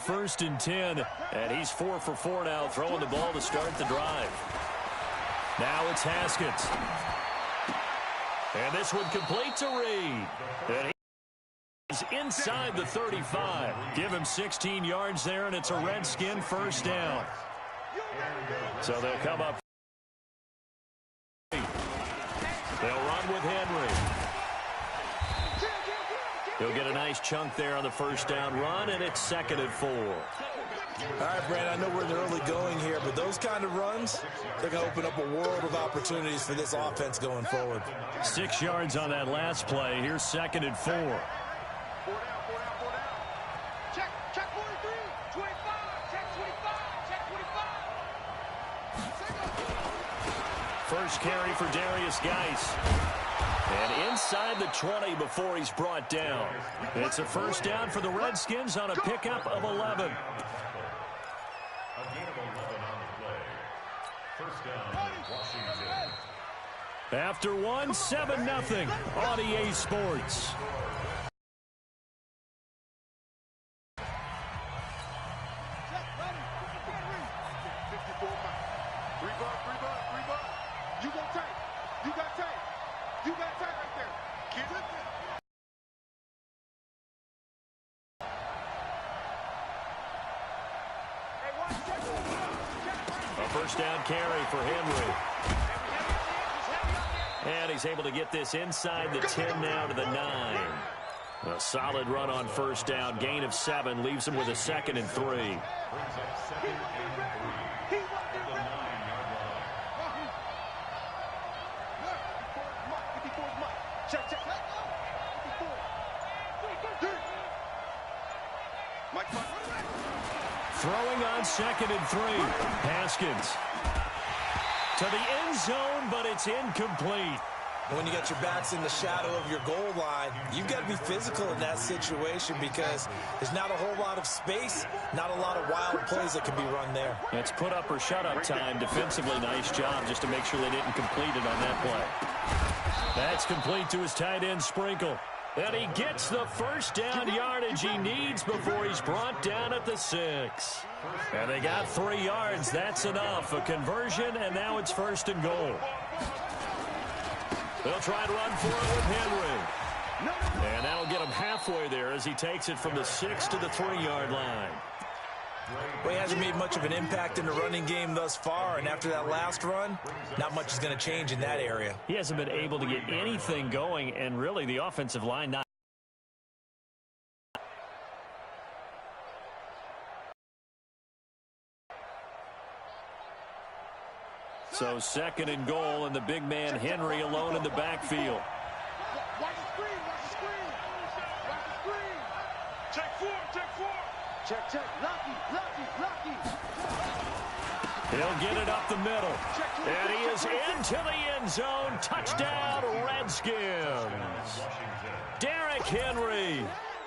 1st and 10. And he's 4 for 4 now, throwing the ball to start the drive. Now it's Haskins. And this one complete to Reed. And he's inside the 35. Give him 16 yards there, and it's a Redskin 1st down. So they'll come up. They'll run with Henry. He'll get a nice chunk there on the 1st down run, and it's 2nd and 4. All right, Brad, I know we're in the early going here, but those kind of runs, they're going to open up a world of opportunities for this offense going forward. 6 yards on that last play. Here's 2nd and 4. Check 43, 25, check 25, check 25. First carry for Darius Geis. And inside the 20 before he's brought down. It's a 1st down for the Redskins on a pickup of 11. After one, 7-0 on EA Sports. A 1st down carry for Henry. And he's able to get this inside the 10 now to the 9. A solid run on 1st down. Gain of 7 leaves him with a 2nd and 3. Throwing on 2nd and 3. Haskins to the end zone, but it's incomplete. When you got your backs in the shadow of your goal line, you've got to be physical in that situation because there's not a whole lot of space, not a lot of wild plays that can be run there. It's put up or shut up time. Defensively, nice job just to make sure they didn't complete it on that play. That's complete to his tight end, Sprinkle. And he gets the 1st down yardage he needs before he's brought down at the 6. And they got 3 yards. That's enough. A conversion, and now it's 1st and goal. They'll try and run for it with Henry. And that'll get him halfway there as he takes it from the 6 to the 3-yard line. Well, he hasn't made much of an impact in the running game thus far, and after that last run, not much is going to change in that area. He hasn't been able to get anything going, and really the offensive line not. So 2nd and goal, and the big man Henry alone in the backfield. Watch the screen, watch the screen. Watch the screen. Check 4, check 4. Check. Lucky. He'll get it up the middle. And he is into the end zone. Touchdown, Redskins. Derrick Henry,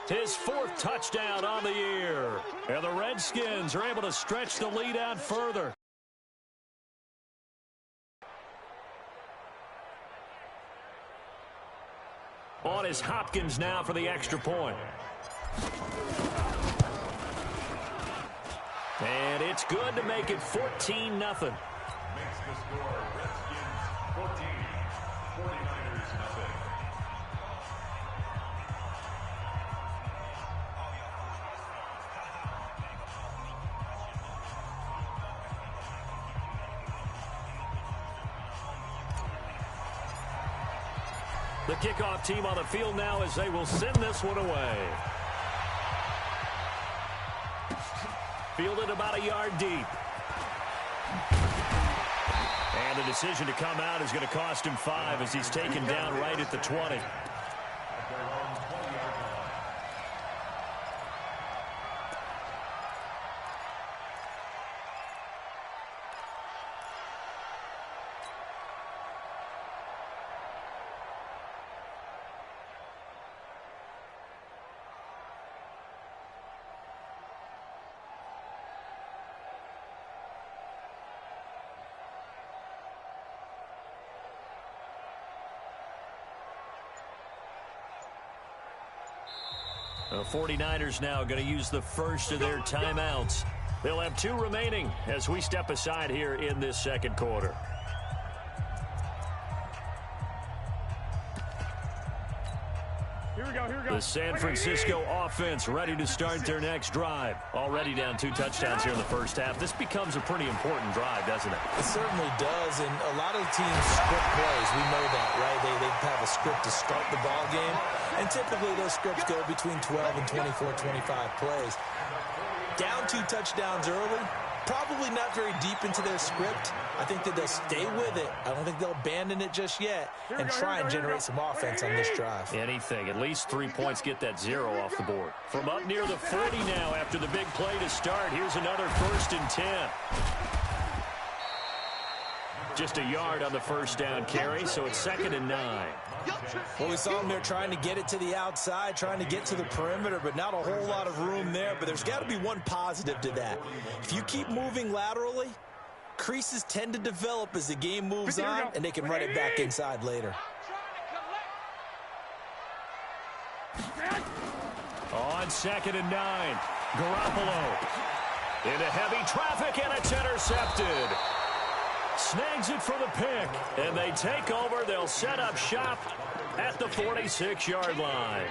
his 4th touchdown on the year. And the Redskins are able to stretch the lead out further. On is Hopkins now for the extra point. And it's good to make it 14-0. Makes the score Redskins 14, 49ers nothing. The kickoff team on the field now as they will send this one away. Fielded about a yard deep. And the decision to come out is going to cost him 5 as he's taken down right at the 20. The 49ers now going to use the first of their timeouts. They'll have 2 remaining as we step aside here in this second quarter. The San Francisco offense ready to start their next drive. Already down 2 touchdowns here in the first half. This becomes a pretty important drive, doesn't it? It certainly does, and a lot of teams script plays. We know that, right? They have a script to start the ball game, and typically those scripts go between 12 and 24, 25 plays. Down 2 touchdowns early, probably not very deep into their script. I think that they'll stay with it. I don't think they'll abandon it just yet and try and generate some offense on this drive. Anything. At least 3 points, get that 0 off the board. From up near the 40 now after the big play to start. Here's another 1st and 10. Just a yard on the first down carry, so it's 2nd and 9. Well, we saw them there trying to get it to the outside, trying to get to the perimeter, but not a whole lot of room there. But there's got to be one positive to that. If you keep moving laterally, creases tend to develop as the game moves on, and they can run it back inside later. On 2nd and 9, Garoppolo into heavy traffic, and it's intercepted. Snags it for the pick, and they take over. They'll set up shop at the 46-yard line.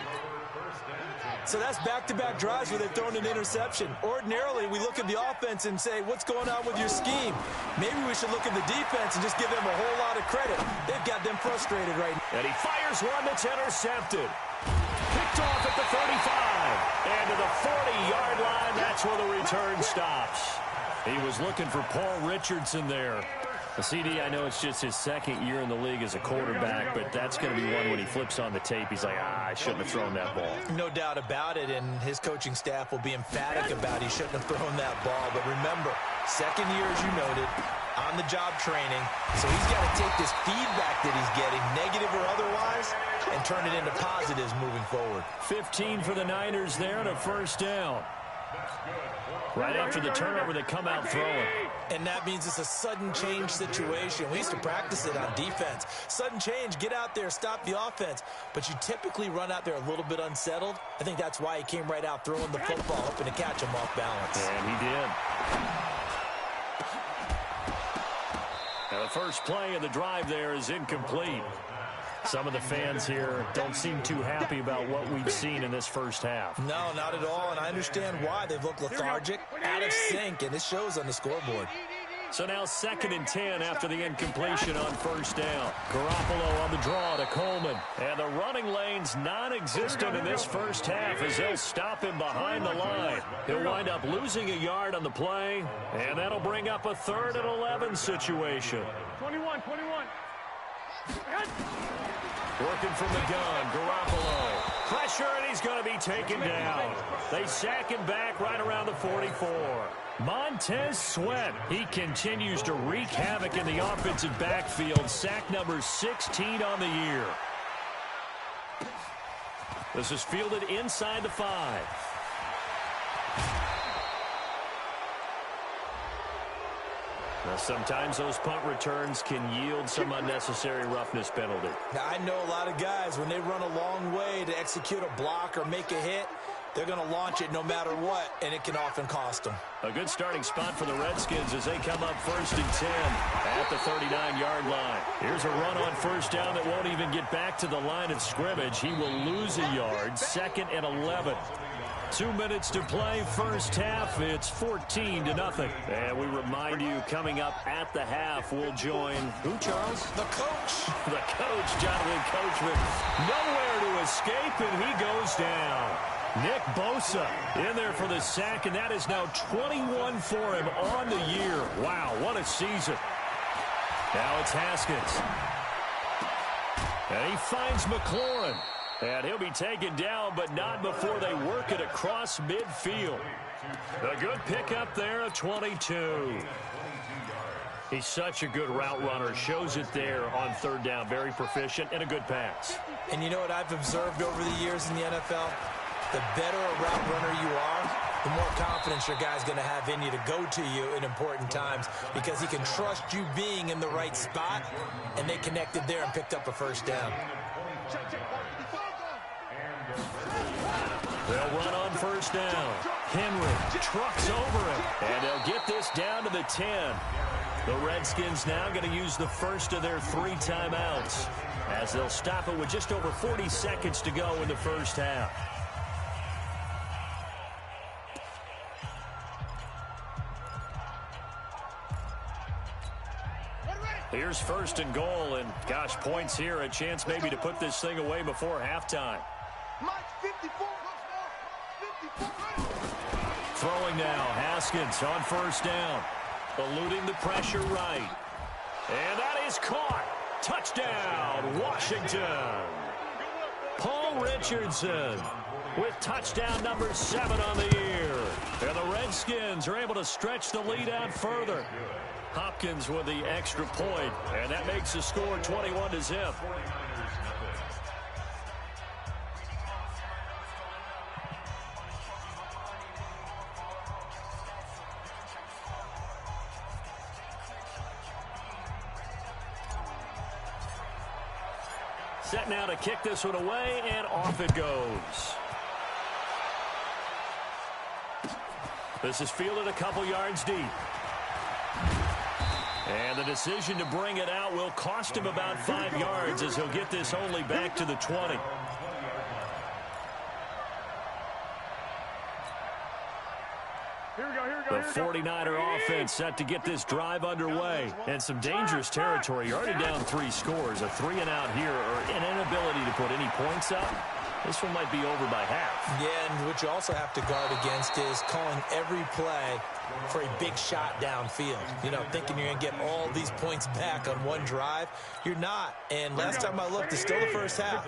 So that's back-to-back drives where they've thrown an interception. Ordinarily, we look at the offense and say, what's going on with your scheme? Maybe we should look at the defense and just give them a whole lot of credit. They've got them frustrated right now. And he fires one that's intercepted. Picked off at the 35. And to the 40-yard line, that's where the return stops. He was looking for Paul Richardson there. The CD, I know it's just his 2nd year in the league as a quarterback, but that's going to be one when he flips on the tape. He's like, I shouldn't have thrown that ball. No doubt about it, and his coaching staff will be emphatic about he shouldn't have thrown that ball. But remember, 2nd year, as you noted, on-the-job training. So he's got to take this feedback that he's getting, negative or otherwise, and turn it into positives moving forward. 15 for the Niners there and a 1st down. Right after the turnover, they come out throwing. And that means it's a sudden change situation. We used to practice it on defense. Sudden change, get out there, stop the offense. But you typically run out there a little bit unsettled. I think that's why he came right out throwing the football, hoping to catch him off balance. And he did. Now the first play of the drive there is incomplete. Some of the fans here don't seem too happy about what we've seen in this first half. No, not at all, and I understand why. They've looked lethargic, out of sync, and it shows on the scoreboard. So now 2nd and 10 after the incompletion on 1st down. Garoppolo on the draw to Coleman. And the running lane's non-existent in this first half as they'll stop him behind the line. He'll wind up losing a yard on the play, and that'll bring up a 3rd and 11 situation. 21. Working from the gun, Garoppolo. Pressure, and he's going to be taken down. They sack him back right around the 44. Montez Sweat, he continues to wreak havoc in the offensive backfield. Sack number 16 on the year. This is fielded inside the 5. Now, sometimes those punt returns can yield some unnecessary roughness penalty. Now, I know a lot of guys, when they run a long way to execute a block or make a hit, they're going to launch it no matter what, and it can often cost them. A good starting spot for the Redskins as they come up 1st and 10 at the 39-yard line. Here's a run on 1st down that won't even get back to the line of scrimmage. He will lose a yard. 2nd and 11. 2 minutes to play, first half. It's 14-0. And we remind you, coming up at the half, we'll join who, Charles? The coach. The coach, Jonathan Coachman. Nowhere to escape, and he goes down. Nick Bosa in there for the sack, and that is now 21 for him on the year. Wow, what a season. Now it's Haskins. And he finds McLaurin. And he'll be taken down, but not before they work it across midfield. A good pickup there of 22. He's such a good route runner. Shows it there on 3rd down. Very proficient and a good pass. And you know what I've observed over the years in the NFL? The better a route runner you are, the more confidence your guy's going to have in you to go to you in important times because he can trust you being in the right spot, and they connected there and picked up a 1st down. They'll run on first down. Henry trucks over him, and they'll get this down to the 10. The Redskins now going to use the first of their 3 timeouts as they'll stop it with just over 40 seconds to go in the first half. Here's first and goal, and gosh, points here, a chance maybe to put this thing away before halftime. Throwing now, Haskins on first down, eluding the pressure right. And that is caught. Touchdown, Washington. Paul Richardson with touchdown number 7 on the year. And the Redskins are able to stretch the lead out further. Hopkins with the extra point, and that makes the score 21-0. Set now to kick this one away, and off it goes. This is fielded a couple yards deep. And the decision to bring it out will cost him about 5 yards as he'll get this only back to the 20. The 49er offense set to get this drive underway. And some dangerous territory. You're already down 3 scores. A 3-and-out here, or an inability to put any points up. This one might be over by half. Yeah, and what you also have to guard against is calling every play for a big shot downfield. You know, thinking you're going to get all these points back on one drive. You're not. And last time I looked, it's still the first half.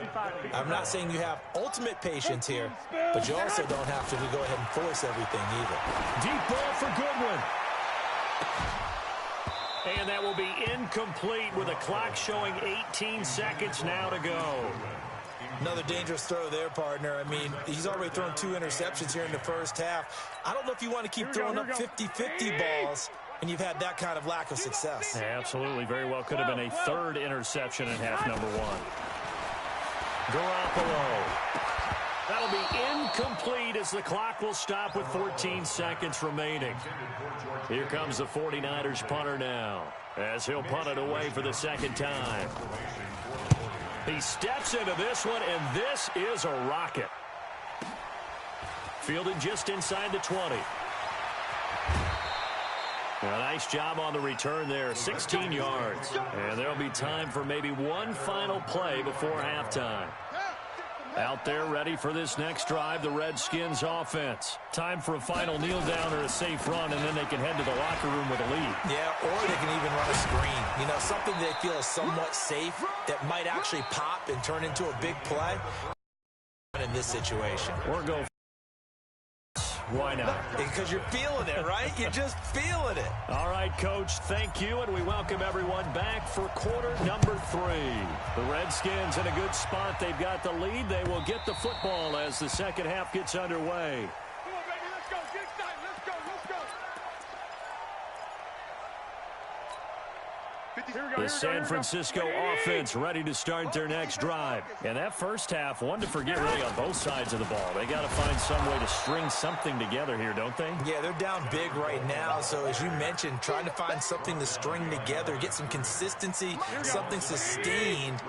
I'm not saying you have ultimate patience here, but you also don't have to go ahead and force everything either. Deep ball for Goodwin. And that will be incomplete with a clock showing 18 seconds now to go. Another dangerous throw there, partner. I mean, he's already thrown 2 interceptions here in the first half. I don't know if you want to keep throwing up 50-50 balls when you've had that kind of lack of success. Yeah, absolutely. Very well could have been a 3rd interception in half number 1. Garoppolo. That'll be incomplete as the clock will stop with 14 seconds remaining. Here comes the 49ers punter now as he'll punt it away for the 2nd time. He steps into this one, and this is a rocket. Fielded just inside the 20. A nice job on the return there, 16 yards. And there'll be time for maybe one final play before halftime. Out there ready for this next drive, the Redskins offense. Time for a final kneel down or a safe run, and then they can head to the locker room with a lead. Yeah, or they can even run a screen. You know, something they feel is somewhat safe that might actually pop and turn into a big play in this situation. Or go. Why not? Because you're feeling it, right? You're just feeling it. All right, Coach, thank you, and we welcome everyone back for quarter number 3. The Redskins in a good spot. They've got the lead. They will get the football as the second half gets underway. Come on, baby, let's go. Get excited. Let's go. The San Francisco offense ready to start their next drive. And that first half, one to forget really on both sides of the ball. They got to find some way to string something together here, don't they? Yeah, they're down big right now. So as you mentioned, trying to find something to string together, get some consistency, something sustained,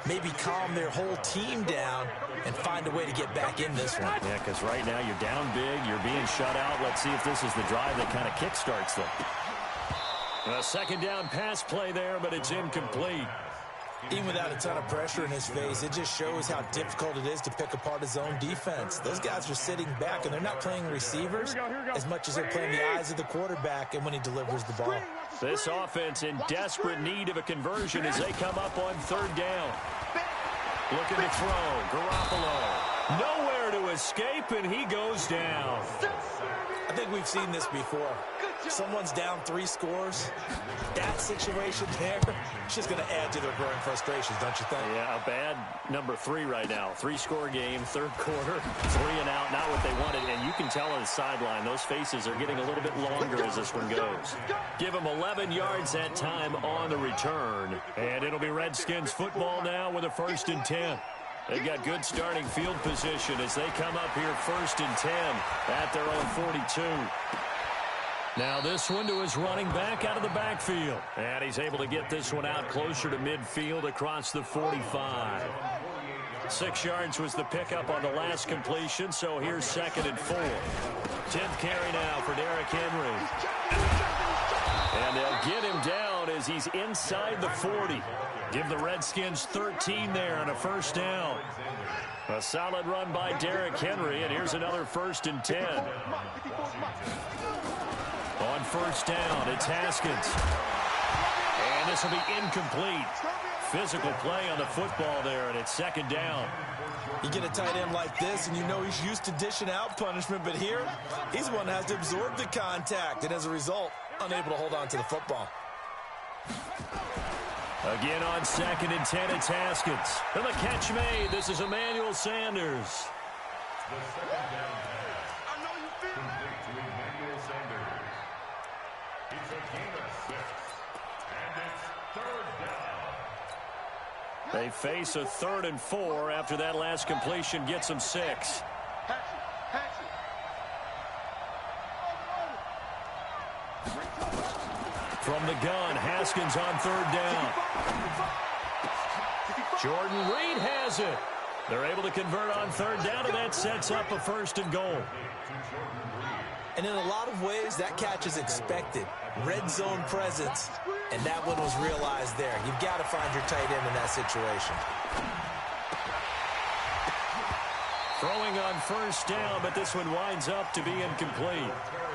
maybe calm their whole team down and find a way to get back in this one. Yeah, because right now you're down big, you're being shut out. Let's see if this is the drive that kind of kickstarts them. A second down pass play there, but it's incomplete. Even without a ton of pressure in his face, it just shows how difficult it is to pick apart his own defense. Those guys are sitting back, and they're not playing receivers as much as they're playing the eyes of the quarterback and when he delivers the ball. This offense in desperate need of a conversion as they come up on 3rd down. Looking to throw. Garoppolo. Nowhere to escape, and he goes down. I think we've seen this before. Someone's down 3 scores. That situation there, it's just going to add to their growing frustrations, don't you think? Yeah, a bad number 3 right now. 3-score game, 3rd quarter, 3-and-out, not what they wanted. And you can tell on the sideline, those faces are getting a little bit longer as this one goes. Give them 11 yards that time on the return. And it'll be Redskins football now with a 1st and 10. They've got good starting field position as they come up here 1st and 10 at their own 42. Now this one to his running back out of the backfield. And he's able to get this one out closer to midfield across the 45. 6 yards was the pickup on the last completion, so here's 2nd and 4. 10th carry now for Derrick Henry. And they'll get him down as he's inside the 40. Give the Redskins 13 there on a 1st down. A solid run by Derrick Henry, and here's another 1st and 10. On 1st down, it's Haskins. And this will be incomplete. Physical play on the football there, and it's 2nd down. You get a tight end like this, and you know he's used to dishing out punishment, but here, he's the one that has to absorb the contact, and as a result, unable to hold on to the football. Again on 2nd and 10, it's Haskins. And the catch made. This is Emmanuel Sanders. The 2nd down pass. Complete to Emmanuel Sanders. It's a gain of 6. And it's 3rd down. They face a 3rd and 4 after that last completion gets them 6. From the gun, Haskins on 3rd down. Jordan Reed has it. They're able to convert on 3rd down, and that sets up a 1st and goal. And in a lot of ways, that catch is expected. Red zone presence, and that one was realized there. You've got to find your tight end in that situation. Throwing on 1st down, but this one winds up to be incomplete.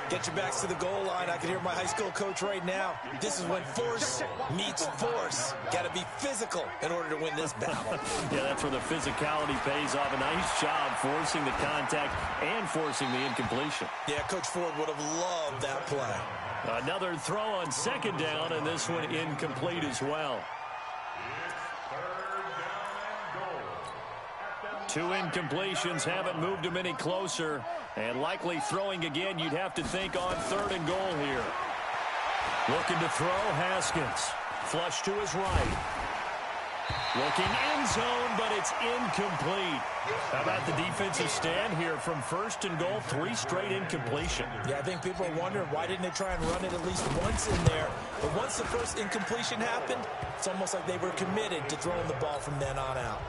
Get your backs to the goal line. I can hear my high school coach right now. This is when force meets force. Got to be physical in order to win this battle. Yeah, that's where the physicality pays off. A nice job forcing the contact and forcing the incompletion. Yeah, Coach Ford would have loved that play. Another throw on 2nd down, and this one incomplete as well. Two incompletions haven't moved him any closer. And likely throwing again, you'd have to think on 3rd and goal here. Looking to throw, Haskins. Flush to his right. Looking end zone, but it's incomplete. How about the defensive stand here from 1st and goal, 3 straight incompletion. Yeah, I think people are wondering why didn't they try and run it at least once in there. But once the first incompletion happened, it's almost like they were committed to throwing the ball from then on out.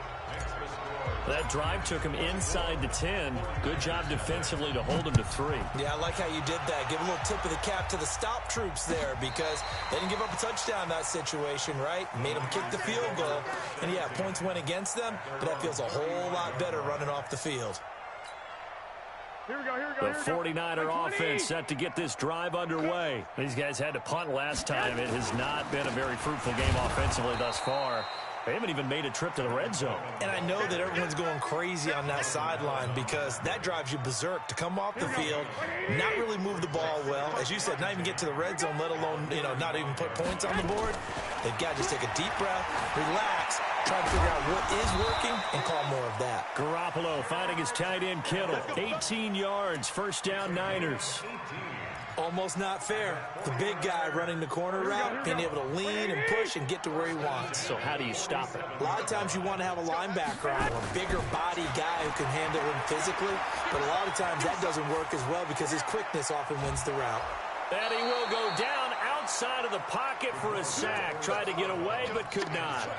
That drive took him inside the 10. Good job defensively to hold him to 3. Yeah, I like how you did that. Give a little tip of the cap to the stop troops there because they didn't give up a touchdown in that situation, right? Made them kick the field goal. And, yeah, points went against them, but that feels a whole lot better running off the field. The 49er offense set to get this drive underway. These guys had to punt last time. It has not been a very fruitful game offensively thus far. They haven't even made a trip to the red zone. And I know that everyone's going crazy on that sideline because that drives you berserk to come off the field, not really move the ball well. As you said, not even get to the red zone, let alone, not even put points on the board. They've got to just take a deep breath, relax, try to figure out what is working, and call more of that. Garoppolo finding his tight end Kittle. 18 yards, 1st down Niners. Almost not fair. The big guy running the corner route, being able to lean and push and get to where he wants. So how do you stop it? A lot of times you want to have a linebacker on, a bigger body guy who can handle him physically, but a lot of times that doesn't work as well because his quickness often wins the route. And he will go down outside of the pocket for a sack. Tried to get away, but could not.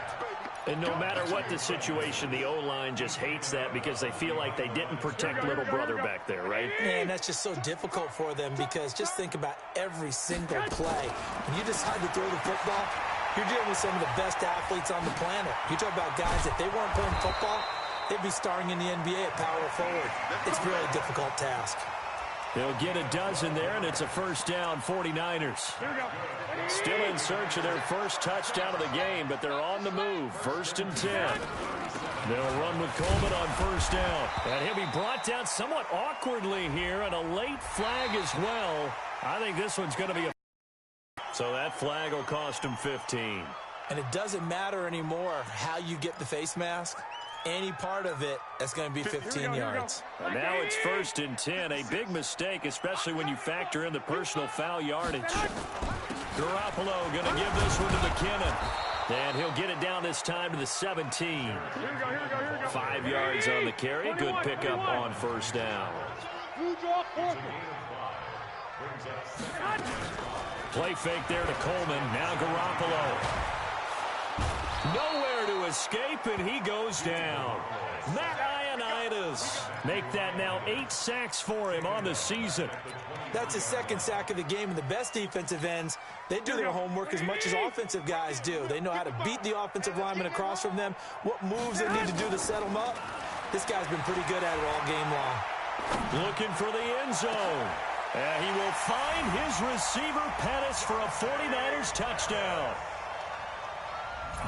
And no matter what the situation, the O-line just hates that because they feel like they didn't protect little brother back there, right? And that's just so difficult for them because just think about every single play. When you decide to throw the football, you're dealing with some of the best athletes on the planet. You talk about guys, if they weren't playing football, they'd be starring in the NBA at power forward. It's a really difficult task. They'll get a dozen there, and it's a 1st down 49ers. Still in search of their first touchdown of the game, but they're on the move. 1st and 10. They'll run with Coleman on 1st down. And he'll be brought down somewhat awkwardly here, and a late flag as well. I think this one's going to be a... So that flag will cost him 15. And it doesn't matter anymore how you get the face mask. Any part of it, that's going to be 15 yards. And now it's 1st and 10. A big mistake, especially when you factor in the personal foul yardage. Garoppolo going to give this one to McKinnon. And he'll get it down this time to the 17. 5 yards on the carry. Good pickup on first down. Play fake there to Coleman. Now Garoppolo. Nowhere to escape, and he goes down. Matt Ioannidis. Make that now 8 sacks for him on the season. That's his second sack of the game, and the best defensive ends, they do their homework as much as offensive guys do. They know how to beat the offensive lineman across from them, what moves they need to do to set them up. This guy's been pretty good at it all game long. Looking for the end zone. And he will find his receiver, Pettis, for a 49ers touchdown.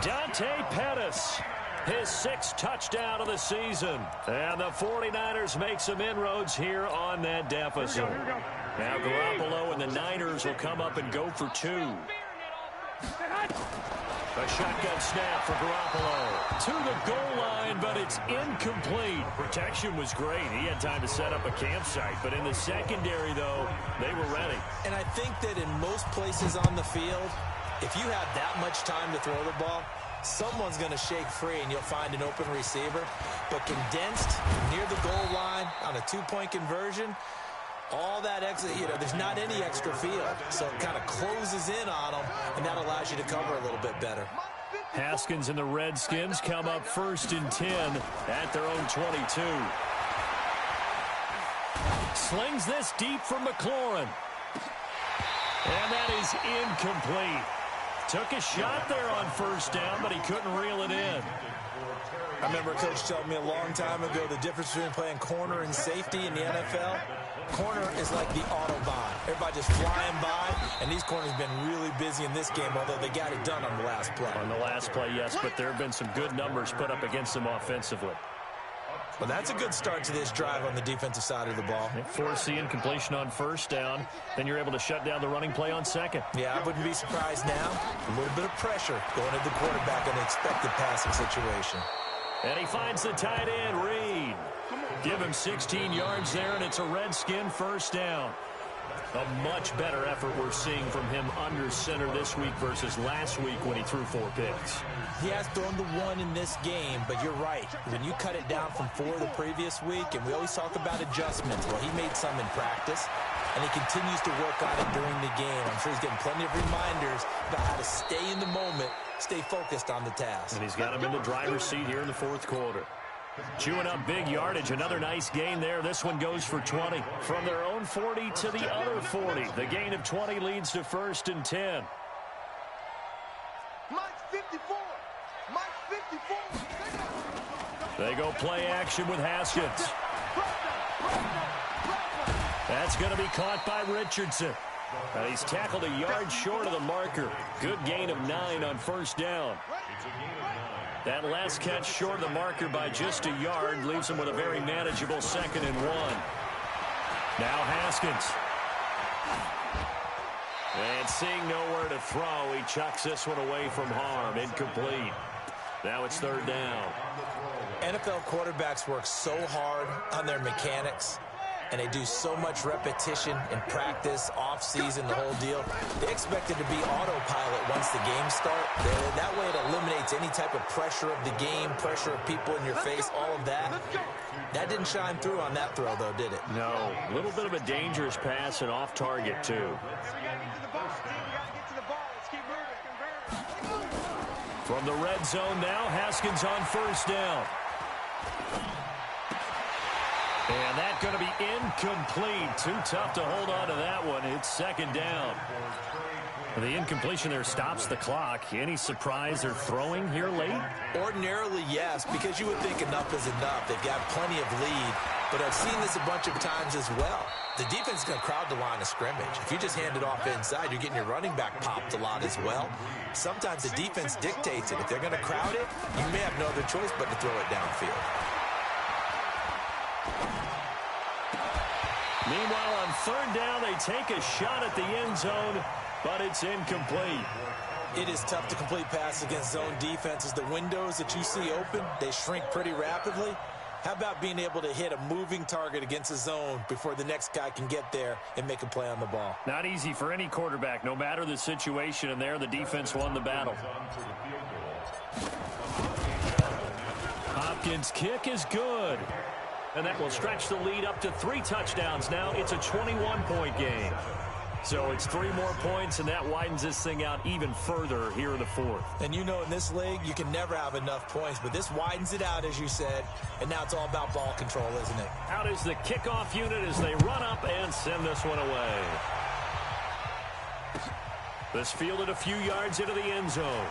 Dante Pettis, his 6th touchdown of the season. And the 49ers make some inroads here on that deficit. Now Garoppolo and the Niners will come up and go for 2. A shotgun snap for Garoppolo. To the goal line, but it's incomplete. Protection was great. He had time to set up a campsite. But in the secondary, though, they were ready. And I think that in most places on the field, if you have that much time to throw the ball, someone's going to shake free and you'll find an open receiver. But condensed near the goal line on a 2-point conversion, all that extra, there's not any extra field. So it kind of closes in on them, and that allows you to cover a little bit better. Haskins and the Redskins come up 1st and 10 at their own 22. Slings this deep for McLaurin. And that is incomplete. Took a shot there on first down, but he couldn't reel it in. I remember a coach telling me a long time ago the difference between playing corner and safety in the NFL. Corner is like the Autobahn. Everybody just flying by, and these corners have been really busy in this game, although they got it done on the last play. On the last play, yes, but there have been some good numbers put up against them offensively. Well, that's a good start to this drive on the defensive side of the ball. Force the incompletion on first down. Then you're able to shut down the running play on second. Yeah, I wouldn't be surprised now. A little bit of pressure going at the quarterback in an expected passing situation. And he finds the tight end, Reed. Give him 16 yards there, and it's a Redskin first down. A much better effort we're seeing from him under center this week versus last week when he threw 4 picks. He has thrown the 1 in this game, but you're right. When you cut it down from 4 the previous week, and we always talk about adjustments, well, he made some in practice, and he continues to work on it during the game. I'm sure he's getting plenty of reminders about how to stay in the moment, stay focused on the task. And he's got him in the driver's seat here in the 4th quarter. Chewing up big yardage. Another nice gain there. This one goes for 20. From their own 40 to the other 40. The gain of 20 leads to 1st and 10. Mike 54. Mike 54. They go play action with Haskins. That's going to be caught by Richardson. And he's tackled a yard short of the marker. Good gain of 9 on first down. That last catch short of the marker by just a yard leaves him with a very manageable 2nd and 1. Now Haskins. And seeing nowhere to throw, he chucks this one away from harm. Incomplete. Now it's 3rd down. NFL quarterbacks work so hard on their mechanics, and they do so much repetition in practice, off-season, the whole deal. They expect it to be autopilot once the game starts. That way it eliminates any type of pressure of the game, pressure of people in your face, all of that. That didn't shine through on that throw, though, did it? No. A little bit of a dangerous pass and off target, too. From the red zone now, Haskins on first down. And that's going to be incomplete. Too tough to hold on to that one. It's 2nd down. The incompletion there stops the clock. Any surprise they're throwing here late? Ordinarily, yes, because you would think enough is enough. They've got plenty of lead, but I've seen this a bunch of times as well. The defense is going to crowd the line of scrimmage. If you just hand it off inside, you're getting your running back popped a lot as well. Sometimes the defense dictates it. If they're going to crowd it, you may have no other choice but to throw it downfield. Meanwhile, on 3rd down, they take a shot at the end zone, but it's incomplete. It is tough to complete passes against zone defenses. The windows that you see open, they shrink pretty rapidly. How about being able to hit a moving target against a zone before the next guy can get there and make a play on the ball? Not easy for any quarterback, no matter the situation, and there the defense won the battle. Hopkins' kick is good. And that will stretch the lead up to 3 touchdowns. Now it's a 21-point game. So it's 3 more points, and that widens this thing out even further here in the 4th. And you know in this league, you can never have enough points, but this widens it out, as you said, and now it's all about ball control, isn't it? Out is the kickoff unit as they run up and send this one away. This fielded a few yards into the end zone.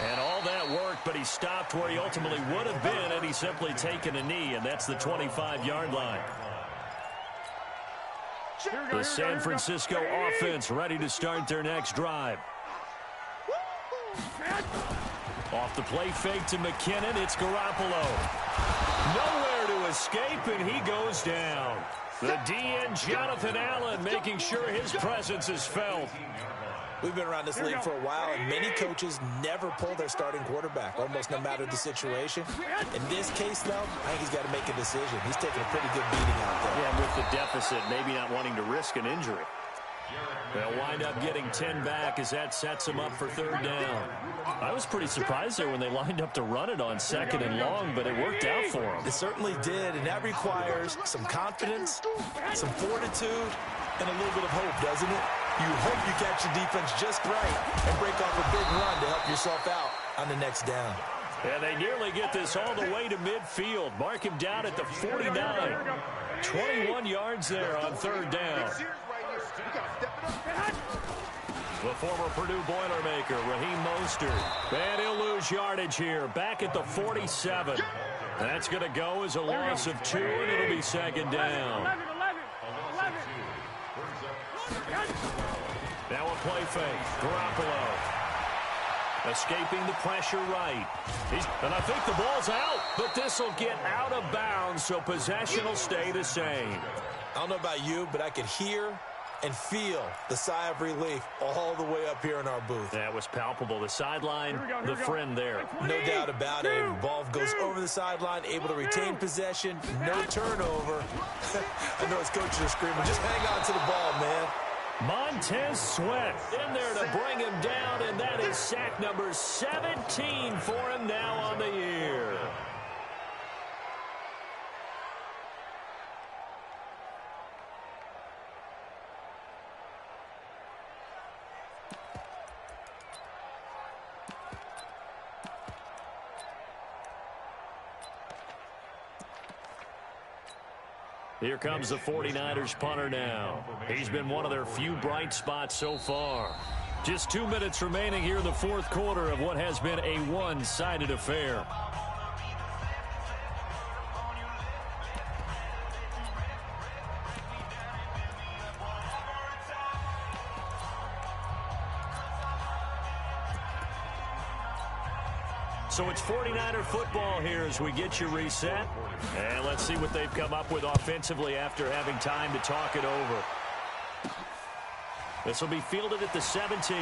And all that worked, but he stopped where he ultimately would have been, and he's simply taken a knee, and that's the 25-yard line. The San Francisco offense ready to start their next drive. Off the play fake to McKinnon, it's Garoppolo. Nowhere to escape, and he goes down. The DN, Jonathan Allen, making sure his presence is felt. We've been around this league for a while, and many coaches never pull their starting quarterback, almost no matter the situation. In this case, though, I think he's got to make a decision. He's taking a pretty good beating out there. Yeah, and with the deficit, maybe not wanting to risk an injury. They'll wind up getting 10 back as that sets them up for 3rd down. I was pretty surprised there when they lined up to run it on 2nd and long, but it worked out for them. It certainly did, and that requires some confidence, some fortitude, and a little bit of hope, doesn't it? You hope you catch your defense just right and break off a big run to help yourself out on the next down. And they nearly get this all the way to midfield. Mark him down at the 49. 21 yards there on 3rd down. The former Purdue Boilermaker, Raheem Mostert. And he'll lose yardage here. Back at the 47. That's going to go as a loss of 2, and it'll be 2nd down. Now a play fake. Garoppolo. Escaping the pressure right. And I think the ball's out, but this will get out of bounds, so possession will stay the same. I don't know about you, but I could hear and feel the sigh of relief all the way up here in our booth. That was palpable. The sideline, the friend there. No doubt about it. The ball goes over the sideline, able to retain possession, no turnover. I know his coaches are screaming, just hang on to the ball, man. Montez Sweat in there to bring him down, and that is sack number 17 for him now on the year. Here comes the 49ers punter now. He's been one of their few bright spots so far. Just 2 minutes remaining here in the 4th quarter of what has been a one-sided affair. So it's 49er football here as we get you reset. And let's see what they've come up with offensively after having time to talk it over. This will be fielded at the 17.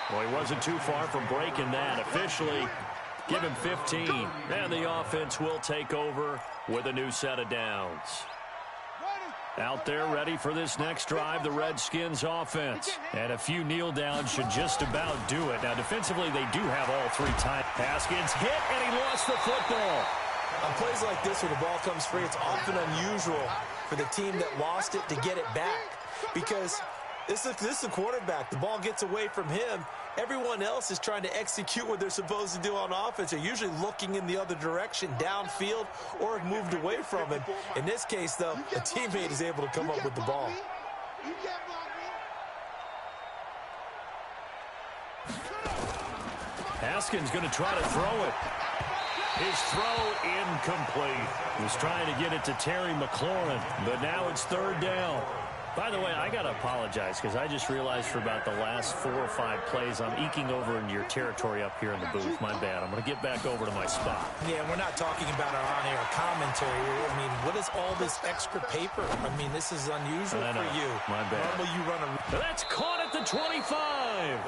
Well, he wasn't too far from breaking that. Officially, give him 15. And the offense will take over with a new set of downs. Out there ready for this next drive, the Redskins offense. And a few kneel downs should just about do it. Now, defensively, they do have all 3 tight. Haskins hit, and he lost the football. On plays like this where the ball comes free, it's often unusual for the team that lost it to get it back. Because this is the quarterback. The ball gets away from him. Everyone else is trying to execute what they're supposed to do on offense. They're usually looking in the other direction, downfield, or have moved away from him. In this case, though, a teammate is able to come up with the ball. Haskins going to try to throw it. His throw incomplete. He was trying to get it to Terry McLaurin, but now it's 3rd down. By the way, I got to apologize because I just realized for about the last 4 or 5 plays, I'm eking over into your territory up here in the booth. My bad. I'm going to get back over to my spot. Yeah, we're not talking about our on-air commentary. I mean, what is all this extra paper? I mean, this is unusual for you. My bad. Normally you run a... That's caught at the 25.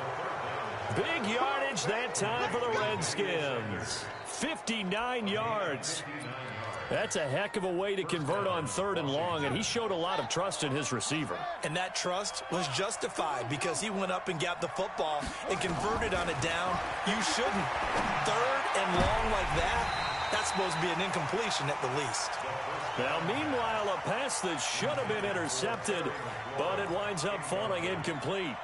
Big yardage that time for the Redskins. 59 yards. That's a heck of a way to convert on 3rd and long, and he showed a lot of trust in his receiver. And that trust was justified because he went up and got the football and converted on a down. You shouldn't. 3rd and long like that, that's supposed to be an incompletion at the least. Now, meanwhile, a pass that should have been intercepted, but it winds up falling incomplete.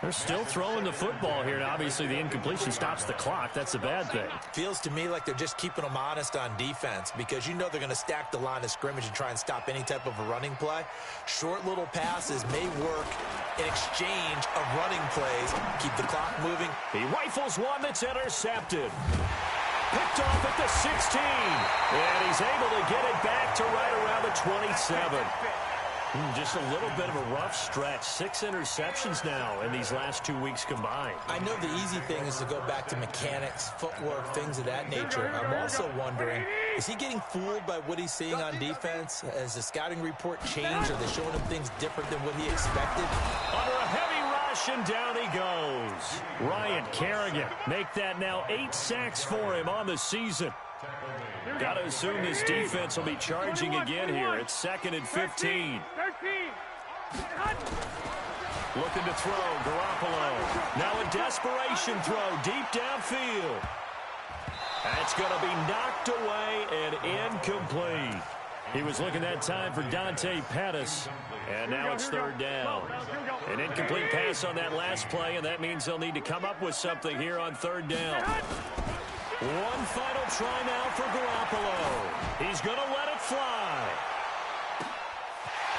They're still throwing the football here, and obviously the incompletion stops the clock. That's a bad thing. Feels to me like they're just keeping them honest on defense because you know they're going to stack the line of scrimmage and try and stop any type of a running play. Short little passes may work in exchange of running plays. Keep the clock moving. He rifles one that's intercepted. Picked off at the 16. And he's able to get it back to right around the 27. Just a little bit of a rough stretch. 6 interceptions now in these last 2 weeks combined. I know the easy thing is to go back to mechanics, footwork, things of that nature. I'm also wondering, is he getting fooled by what he's seeing on defense? Has the scouting report changed? Are they showing him things different than what he expected? Under a heavy rush, and down he goes. Ryan Kerrigan make that now 8 sacks for him on the season. Got to assume this defense will be charging again here. It's 2nd and 15. Looking to throw, Garoppolo. Now a desperation throw deep downfield. That's going to be knocked away and incomplete. He was looking that time for Dante Pettis, and now it's 3rd down. An incomplete pass on that last play, and that means they'll need to come up with something here on 3rd down. One final try now for Garoppolo. He's going to let it fly.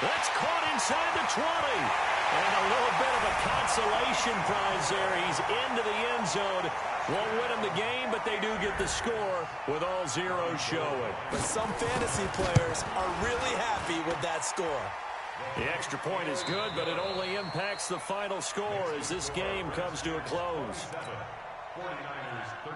That's caught inside the 20. And a little bit of a consolation prize there. He's into the end zone. Won't win him the game, but they do get the score with all zeros showing. But some fantasy players are really happy with that score. The extra point is good, but it only impacts the final score as this game comes to a close. 49ers 13.